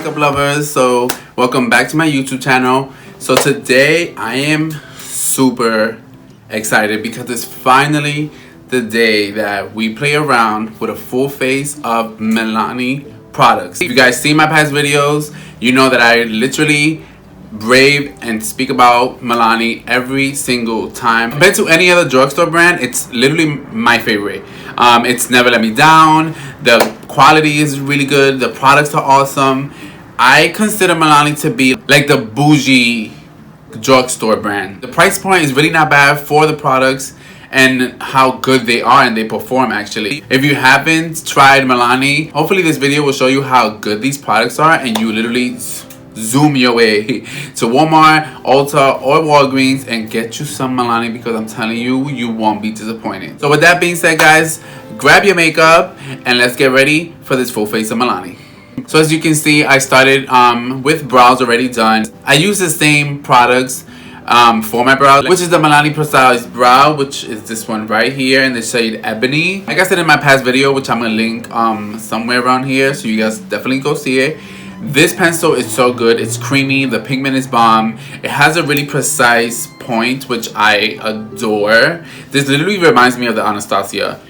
makeup lovers. So welcome back to my YouTube channel. So today I am super excited because it's finally the day that we play around with a full face of Milani products. If you guys see my past videos, you know that I literally rave and speak about Milani every single time. Compared to any other drugstore brand, it's literally my favorite. It's never let me down. The quality is really good. The products are awesome. I consider Milani to be like the bougie drugstore brand. The price point is really not bad for the products and how good they are, and they perform actually. If you haven't tried Milani, hopefully this video will show you how good these products are and you literally zoom your way to Walmart, Ulta, or Walgreens and get you some Milani, because I'm telling you, you won't be disappointed. So with that being said, guys, grab your makeup and let's get ready for this full face of Milani. So as you can see, I started with brows already done. I use the same products for my brows, which is the Milani Precise Brow, which is this one right here in the shade Ebony. Like I said in my past video, which I'm gonna link somewhere around here, so you guys definitely go see it. This pencil is so good. It's creamy. The pigment is bomb. It has a really precise point, which I adore. This literally reminds me of the Anastasia.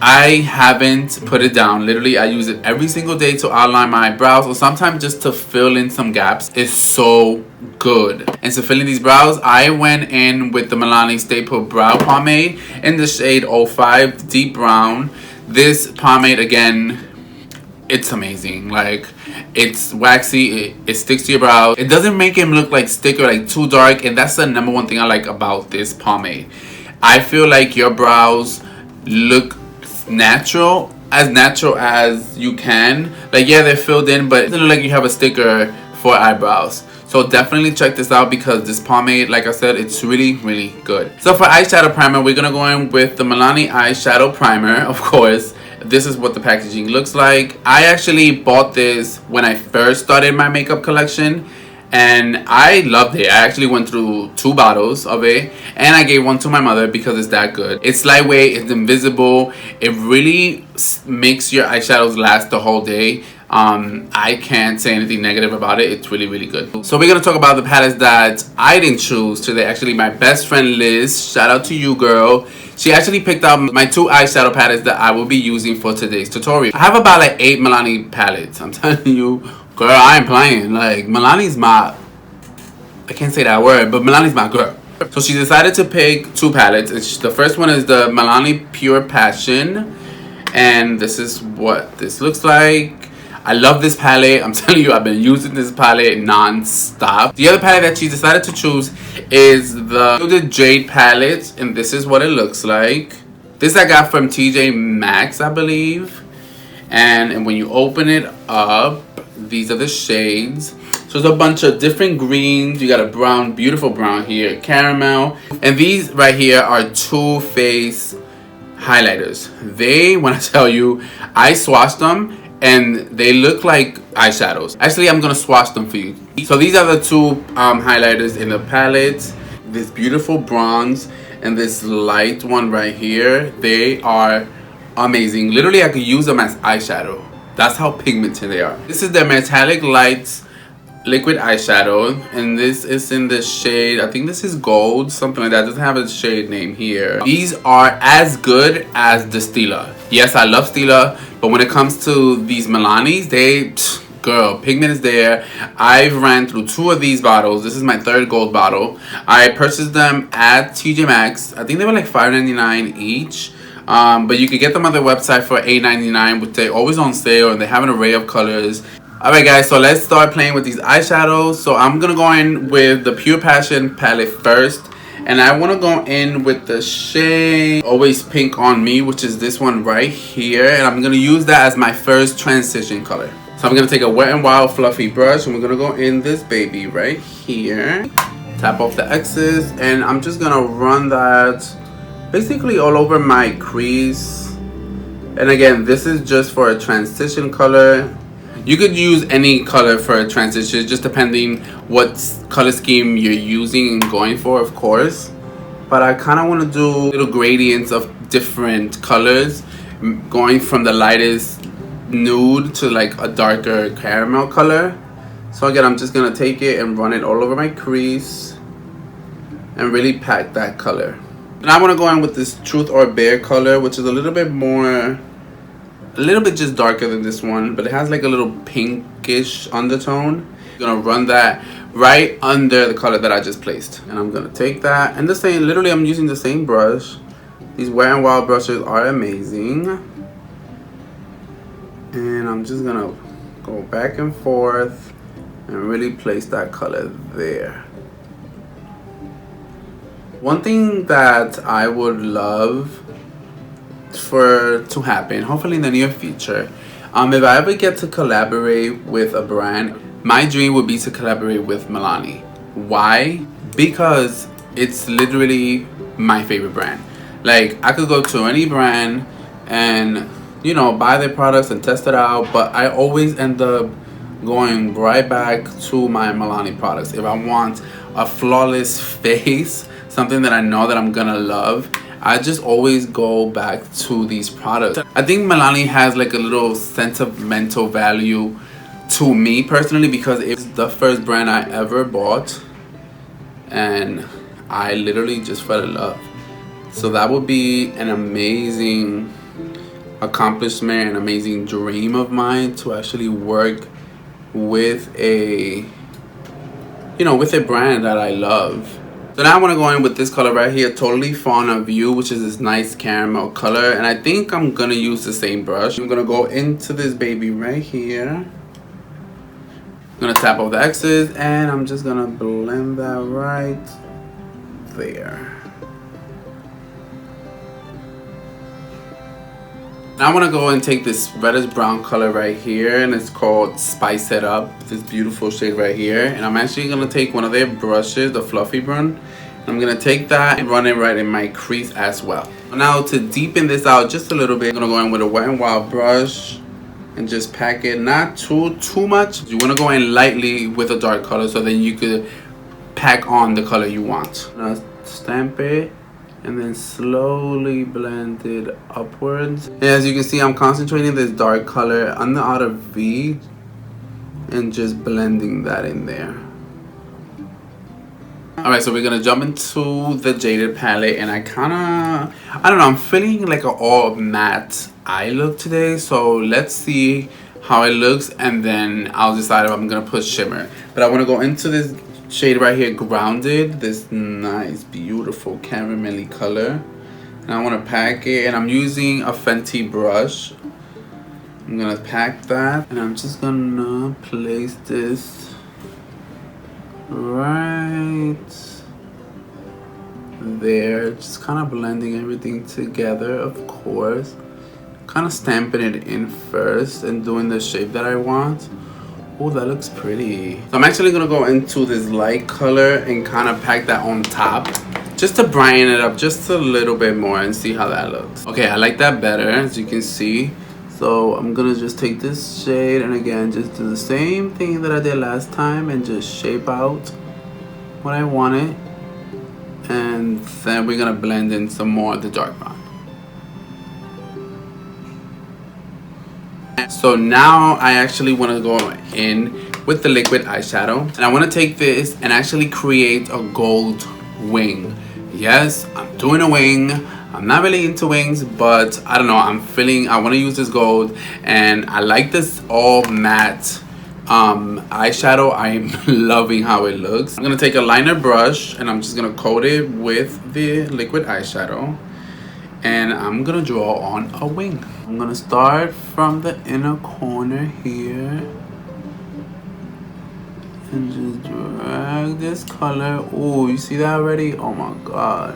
I haven't put it down. Literally, I use it every single day to outline my brows, or sometimes just to fill in some gaps. It's so good. And to fill in these brows, I went in with the Milani Staple Brow Pomade in the shade 05 Deep Brown. This pomade, again, it's amazing. Like, it's waxy, it sticks to your brows. It doesn't make him look like stick or like too dark, and that's the number one thing I like about this pomade. I feel like your brows look natural as you can. Like, yeah, they're filled in, but it doesn't look like you have a sticker for eyebrows. So definitely check this out, because this pomade, like I said, it's really, really good. So for eyeshadow primer, we're gonna go in with the Milani Eyeshadow Primer, of course. This is what the packaging looks like. I actually bought this when I first started my makeup collection, and I loved it. I actually went through 2 bottles of it, and I gave one to my mother because it's that good. It's lightweight, it's invisible. It really makes your eyeshadows last the whole day. I can't say anything negative about it. It's really, really good. So we're gonna talk about the palettes that I didn't choose today. Actually, my best friend Liz, shout out to you, girl. She actually picked out my 2 eyeshadow palettes that I will be using for today's tutorial. I have about like 8 Milani palettes. I'm telling you, girl, I ain't playing. Like, Milani's my, I can't say that word, but Milani's my girl. So she decided to pick 2 palettes. The first one is the Milani Pure Passion, and this is what this looks like. I love this palette. I'm telling you, I've been using this palette non-stop. The other palette that she decided to choose is the Jade palette, and this is what it looks like. This I got from TJ Maxx, I believe. And when you open it up, these are the shades. So there's a bunch of different greens. You got a brown, beautiful brown here, caramel. And these right here are Too Faced highlighters. When I tell you, I swatched them, and they look like eyeshadows. Actually, I'm gonna swatch them for you. So these are the 2 highlighters in the palette. This beautiful bronze and this light one right here. They are amazing. Literally, I could use them as eyeshadow. That's how pigmented they are. This is the Metallic Lights liquid eyeshadow, and this is in the shade, I think this is gold, something like that. It doesn't have a shade name here. These are as good as the Stila. Yes, I love Stila, but when it comes to these Milanis, girl, pigment is there. I've ran through 2 of these bottles. This is my 3rd gold bottle. I purchased them at TJ Maxx. I think they were like $5.99 each. But you could get them on their website for $8.99, which they're always on sale, and they have an array of colors. Alright guys, so let's start playing with these eyeshadows. So I'm going to go in with the Pure Passion palette first. And I want to go in with the shade Always Pink on Me, which is this one right here. And I'm going to use that as my first transition color. So I'm going to take a Wet n Wild fluffy brush, and we're going to go in this baby right here. Tap off the excess, and I'm just going to run that basically all over my crease. And again, this is just for a transition color. You could use any color for a transition, just depending what color scheme you're using and going for, of course. But I kind of want to do little gradients of different colors, going from the lightest nude to like a darker caramel color. So again, I'm just gonna take it and run it all over my crease and really pack that color. And I want to go in with this Truth or Bear color, which is a little bit just darker than this one, but it has like a little pinkish undertone. I'm gonna run that right under the color that I just placed, and I'm gonna take that and the same, literally I'm using the same brush. These Wet n Wild brushes are amazing, and I'm just gonna go back and forth and really place that color there. One thing that I would love to happen, hopefully in the near future, if I ever get to collaborate with a brand, my dream would be to collaborate with Milani. Why? Because it's literally my favorite brand. Like, I could go to any brand and, you know, buy their products and test it out, but I always end up going right back to my Milani products. If I want a flawless face, something that I know that I'm gonna love, I just always go back to these products. I think Milani has like a little sentimental value to me personally, because it's the first brand I ever bought and I literally just fell in love. So that would be an amazing accomplishment, an amazing dream of mine, to actually work with a, you know, with a brand that I love. So now I want to go in with this color right here, Totally Fauna View, which is this nice caramel color. And I think I'm going to use the same brush. I'm going to go into this baby right here. I'm going to tap off the X's and I'm just going to blend that right there. Now I want to go and take this reddish brown color right here, and it's called Spice It Up, this beautiful shade right here. And I'm actually going to take one of their brushes, the Fluffy Brun. I'm going to take that and run it right in my crease as well. Now to deepen this out just a little bit, I'm going to go in with a Wet n Wild brush and just pack it, not too much. You want to go in lightly with a dark color so then you could pack on the color you want. Now stamp it and then slowly blend it upwards. And as you can see, I'm concentrating this dark color on the outer V and just blending that in there. Alright, so we're gonna jump into the Jaded palette, and I don't know, I'm feeling like an all matte eye look today, so let's see how it looks and then I'll decide if I'm gonna put shimmer. But I want to go into this shade right here, Grounded, this nice beautiful caramelly color, and I want to pack it, and I'm using a Fenty brush. I'm gonna pack that and I'm just gonna place this right there, just kind of blending everything together, of course, kind of stamping it in first and doing the shape that I want. Oh, that looks pretty. So I'm actually gonna go into this light color and kind of pack that on top just to brighten it up just a little bit more and see how that looks. Okay, I like that better, as you can see. So I'm gonna just take this shade and again just do the same thing that I did last time and just shape out what I wanted, and then we're gonna blend in some more of the dark brown. So now I actually want to go in with the liquid eyeshadow, and I want to take this and actually create a gold wing. Yes, I'm doing a wing. I'm not really into wings, but I don't know, I want to use this gold, and I like this all matte eyeshadow. I'm loving how it looks. I'm going to take a liner brush and I'm just going to coat it with the liquid eyeshadow, and I'm gonna draw on a wing. I'm gonna start from the inner corner here and just drag this color. Oh, you see that already? Oh my god.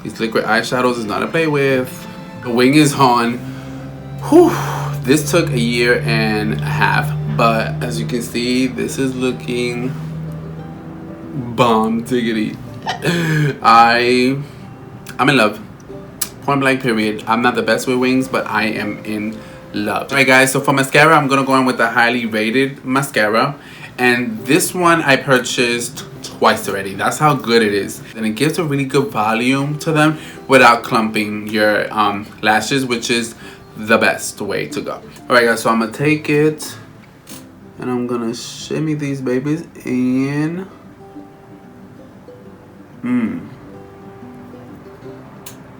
These liquid eyeshadows is not to play with. The wing is on. Whew. This took a year and a half. But as you can see, this is looking bomb diggity. I'm in love. Point blank period. I'm not the best with wings, but I am in love. Alright guys, so for mascara, I'm gonna go in with the highly rated mascara. And this one I purchased twice already. That's how good it is. And it gives a really good volume to them without clumping your lashes, which is the best way to go. Alright guys, so I'm gonna take it and I'm gonna shimmy these babies in.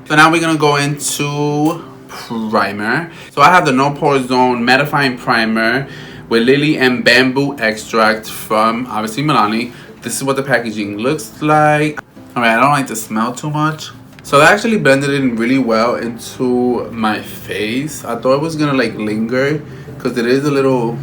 So now we're gonna go into primer. So I have the No Pore Zone Mattifying Primer with Lily and Bamboo Extract from obviously Milani. This is what the packaging looks like. Alright, I don't like to smell too much. So I actually blended it in really well into my face. I thought it was gonna like linger because it is a little,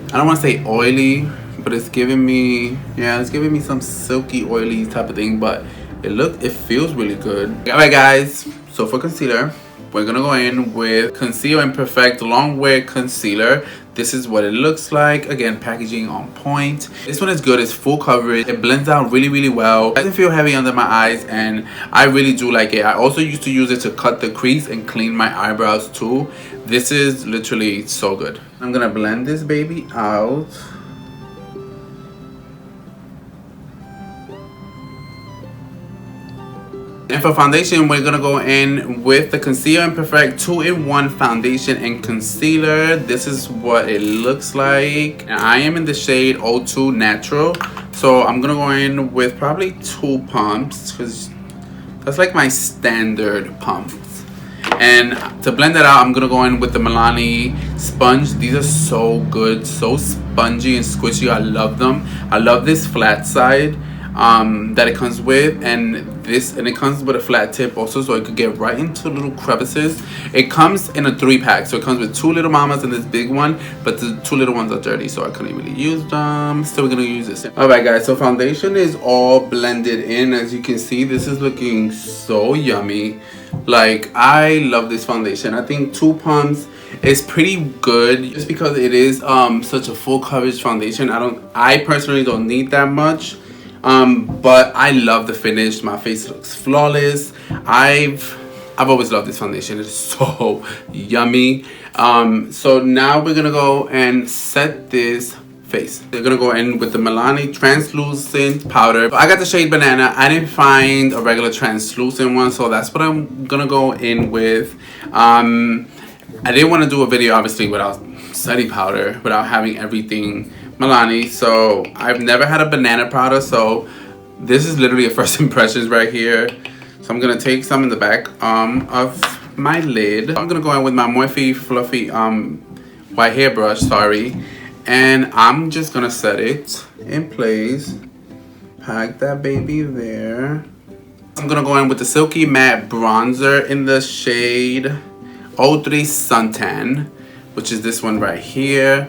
I don't want to say oily, but it's giving me, yeah, it's giving me some silky oily type of thing, but it feels really good. Alright guys, so for concealer, we're gonna go in with Conceal and Perfect Long Wear Concealer. This is what it looks like. Again, packaging on point. This one is good. It's full coverage. It blends out really, really well. It doesn't feel heavy under my eyes, and I really do like it. I also used to use it to cut the crease and clean my eyebrows too. This is literally so good. I'm gonna blend this baby out. And for foundation, we're gonna go in with the Conceal and Perfect 2-in-1 foundation and concealer. This is what it looks like. And I am in the shade 02 Natural. So I'm gonna go in with probably 2 pumps because that's like my standard pumps. And to blend that out, I'm gonna go in with the Milani sponge. These are so good, so spongy and squishy. I love them. I love this flat side that it comes with, and it comes with a flat tip also, so it could get right into little crevices. It comes in a 3-pack, so it comes with 2 little mamas and this big one, but the 2 little ones are dirty, so I couldn't really use them. Still gonna use this. Alright guys, so foundation is all blended in. As you can see, this is looking so yummy. Like, I love this foundation. I think 2 pumps is pretty good just because it is such a full coverage foundation. I personally don't need that much. But I love the finish. My face looks flawless. I've always loved this foundation. It's so yummy. So now we're gonna go and set this face. We're gonna go in with the Milani translucent powder. I got the shade Banana. I didn't find a regular translucent one, so that's what I'm gonna go in with. I didn't want to do a video obviously without setting powder, without having everything Milani. So I've never had a banana powder, so this is literally a first impressions right here. So I'm gonna take some in the back of my lid. I'm gonna go in with my Morphe Fluffy white hairbrush, sorry, and I'm just gonna set it in place. Pack that baby there. I'm gonna go in with the Silky Matte Bronzer in the shade 03 Suntan, which is this one right here.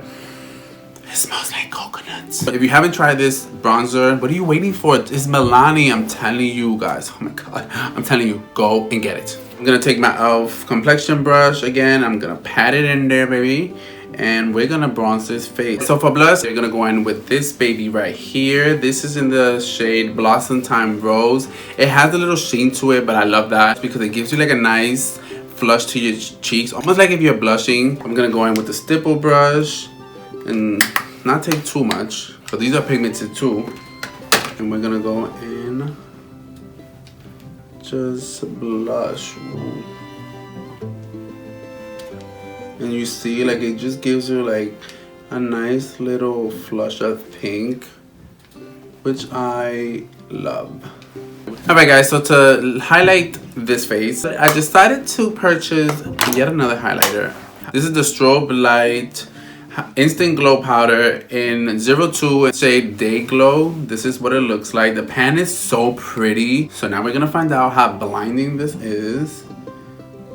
It smells like coconuts. But if you haven't tried this bronzer, what are you waiting for? It's Milani, I'm telling you guys. Oh my god, I'm telling you, go and get it. I'm gonna take my e.l.f. complexion brush again. I'm gonna pat it in there, baby, and we're gonna bronze this face. So for blush, we're gonna go in with this baby right here. This is in the shade Blossom Time Rose. It has a little sheen to it, but I love that because it gives you like a nice flush to your cheeks, almost like if you're blushing. I'm gonna go in with the stipple brush and not take too much, so these are pigmented too, and we're gonna go in, just blush. And you see, like, it just gives you like a nice little flush of pink, which I love. Alright guys, so to highlight this face, I decided to purchase yet another highlighter. This is the Strobe Light Instant Glow Powder in 02 shade Day Glow. This is what it looks like. The pan is so pretty. So now we're gonna find out how blinding this is.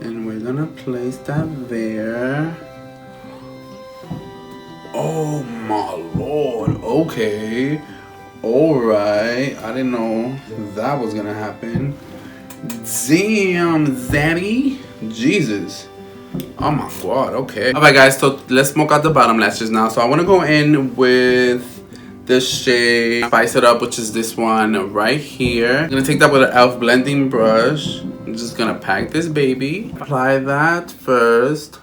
And we're gonna place that there. Oh my lord, okay. Alright, I didn't know that was gonna happen. Damn, Zaddy. Jesus. Oh my god, okay. Alright guys, so let's smoke out the bottom lashes now. So I want to go in with the shade Spice It Up, which is this one right here. I'm going to take that with an e.l.f. blending brush. I'm just going to pack this baby. Apply that first.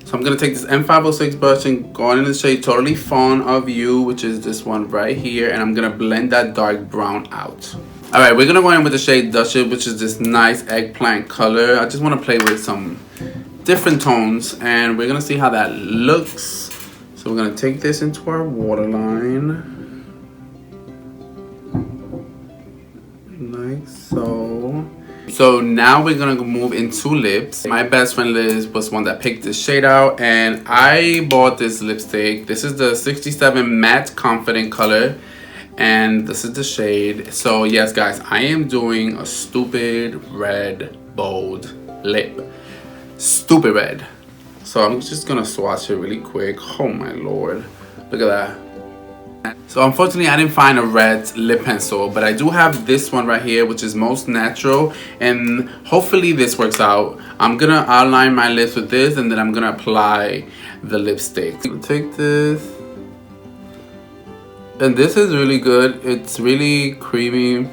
So I'm going to take this M506 brush and go in the shade Totally Fawn of You, which is this one right here. And I'm going to blend that dark brown out. Alright, we're going to go in with the shade Duchess, which is this nice eggplant color. I just want to play with some different tones. And we're going to see how that looks. So we're going to take this into our waterline. Like so. So now we're gonna move into lips. My best friend Liz was one that picked this shade out, and I bought this lipstick. This is the 67 Matte Confident color, and this is the shade. So yes guys, I am doing a stupid red bold lip. Stupid red. So I'm just gonna swatch it really quick. Oh my lord, look at that. So unfortunately I didn't find a red lip pencil, but I do have this one right here, which is Most Natural, and hopefully this works out. I'm gonna outline my lips with this, and then I'm gonna apply the lipstick. Take this, and this is really good. It's really creamy.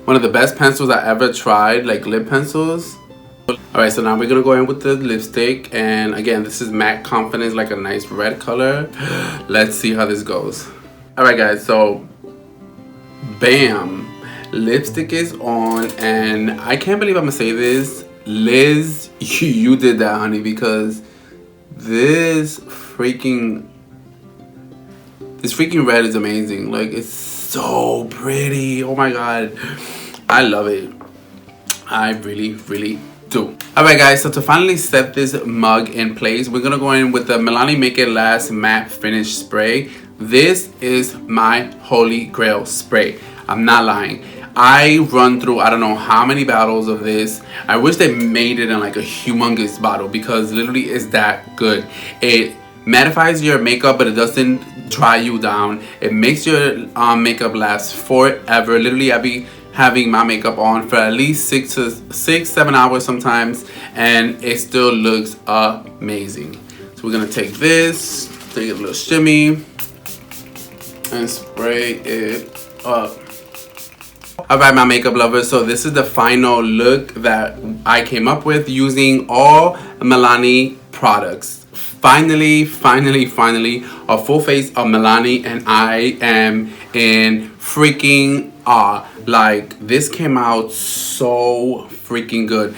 One of the best pencils I ever tried, like lip pencils. Alright, so now we're gonna go in with the lipstick, and again, this is Matte Confidence, like a nice red color. Let's see how this goes. Alright guys, so bam, lipstick is on, and I can't believe I'm gonna say this, Liz, you did that, honey, because this freaking red is amazing. Like, it's so pretty. Oh my god, I love it. I really do. Alright guys, so to finally set this mug in place, we're gonna go in with the Milani Make It Last Matte Finish Spray. This is my holy grail spray. I'm not lying. I run through I don't know how many bottles of this. I wish they made it in like a humongous bottle, because literally it's that good. It mattifies your makeup, but it doesn't dry you down. It makes your makeup last forever. Literally I be having my makeup on for at least 6-7 hours sometimes, and it still looks amazing. So we're gonna take this, take a little shimmy, and spray it up. Alright my makeup lovers, so this is the final look that I came up with using all Milani products. Finally, a full face of Milani, and I am in freaking awe. Like, this came out so freaking good.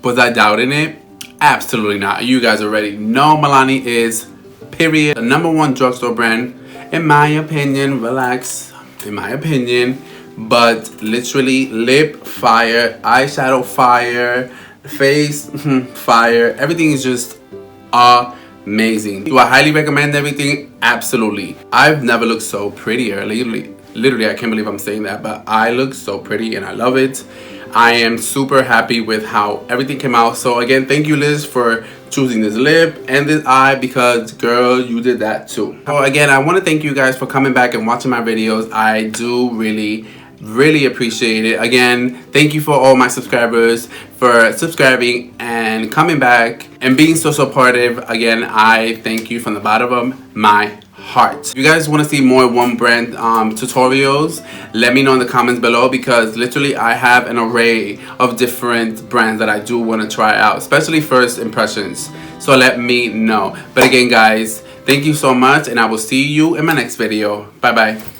Was I doubting it? Absolutely not. You guys already know Milani is, period, the #1 drugstore brand, in my opinion. Relax, in my opinion. But literally, lip fire, eyeshadow fire, face fire. Everything is just amazing. Do I highly recommend everything? Absolutely. I've never looked so prettier. Literally, I can't believe I'm saying that, but I look so pretty and I love it. I am super happy with how everything came out. So again, thank you Liz for choosing this lip and this eye, because girl, you did that too. So again, I want to thank you guys for coming back and watching my videos. I do really appreciate it. Again, thank you for all my subscribers for subscribing and coming back and being so supportive. Again, I thank you from the bottom of my heart. If you guys want to see more one brand tutorials, let me know in the comments below, because literally I have an array of different brands that I do want to try out, especially first impressions. So let me know. But again guys, thank you so much, and I will see you in my next video. Bye bye.